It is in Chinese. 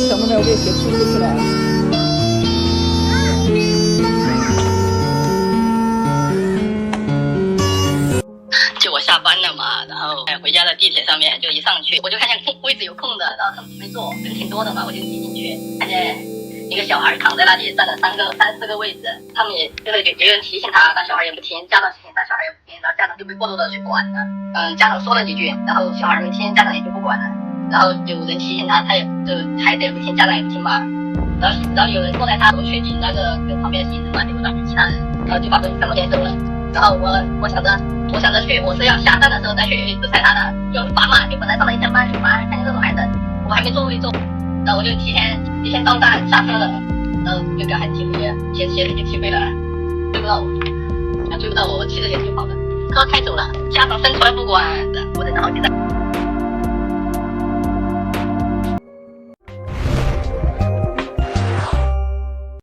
怎么没有被鞋踢出去了？就我下班了嘛，然后回家的地铁上面就一上去，我就看见位置有空的，然后他们没坐，人挺多的嘛，我就挤进去，看见一个小孩躺在那里，占了三四个位置，他们也就是有人提醒他，但小孩也不听，家长提醒他，小孩也不听，然后家长就被过度的去管了。家长说了几句，然后小孩没听，家长也就不管了。然后有人提醒他，他也就孩子也不听，家长也不听嘛。然后有人坐在他头确定那个跟旁边行人嘛，就找其他人，然后就把东西全部捡走了。然后我想着去，我是要下站的时候再去踩他的，就很烦嘛，就本来上了一天班，就烦看见这种孩子，我还没座位坐，然后我就提前到站下车了，然后就给孩子踢飞，鞋就踢飞了，追不到我，骑着鞋就跑了，车开走了，家长伸出来不管，我忍了好几站。